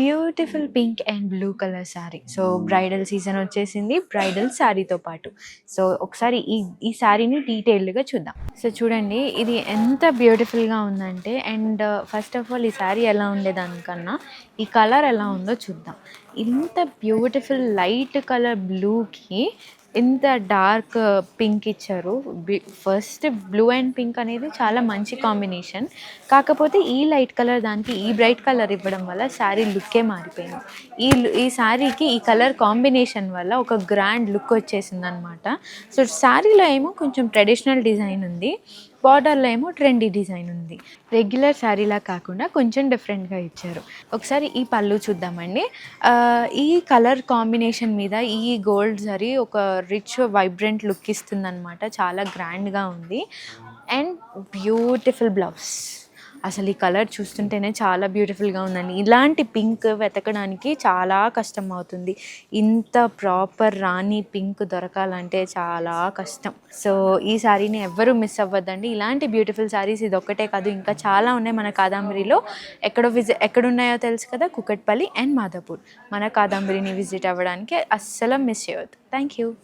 Beautiful pink and blue colour sari. So bridal season వచ్చేసింది bridal శారీతో పాటు. So ఒకసారి ఈ శారీని డీటెయిల్డ్గా చూద్దాం. సో చూడండి, ఇది ఎంత బ్యూటిఫుల్గా ఉందంటే, అండ్ ఫస్ట్ ఆఫ్ ఆల్ ఈ శారీ ఎలా ఉండేదానికన్నా ఈ కలర్ ఎలా ఉందో చూద్దాం. ఇంత బ్యూటిఫుల్ లైట్ కలర్ బ్లూకి ఇంత డార్క్ పింక్ ఇచ్చారు. ఫస్ట్ బ్లూ అండ్ పింక్ అనేది చాలా మంచి కాంబినేషన్. కాకపోతే ఈ లైట్ కలర్ దానికి ఈ బ్రైట్ కలర్ ఇవ్వడం వల్ల శారీ లుక్కే మారిపోయింది. ఈ శారీకి ఈ కలర్ కాంబినేషన్ వల్ల ఒక గ్రాండ్ లుక్ వచ్చేసింది అనమాట. సో శారీలో ఏమో కొంచెం ట్రెడిషనల్ డిజైన్ ఉంది, బార్డర్లో ఏమో ట్రెండీ డిజైన్ ఉంది. రెగ్యులర్ శారీలా కాకుండా కొంచెం డిఫరెంట్గా ఇచ్చారు. ఒకసారి ఈ పళ్ళు చూద్దామండి. ఈ కలర్ కాంబినేషన్ మీద ఈ గోల్డ్ జరీ ఒక రిచ్ వైబ్రెంట్ లుక్ ఇస్తుంది అనమాట. చాలా గ్రాండ్గా ఉంది. And beautiful blouse. అసలు ఈ కలర్ చూస్తుంటేనే చాలా బ్యూటిఫుల్గా ఉందండి. ఇలాంటి పింక్ వెతకడానికి చాలా కష్టం అవుతుంది. ఇంత ప్రాపర్ రాణి పింక్ దొరకాలంటే చాలా కష్టం. సో ఈ శారీని ఎవ్వరూ మిస్ అవ్వద్దండి. ఇలాంటి బ్యూటిఫుల్ శారీస్ ఇది ఒక్కటే కాదు, ఇంకా చాలా ఉన్నాయి మన కాదంబరిలో. ఎక్కడున్నాయో తెలుసు కదా, కుకట్పల్లి అండ్ మాదాపూర్. మన కాదంబరిని విజిట్ అవ్వడానికి అస్సలు మిస్ చేయవద్దు. Thank you.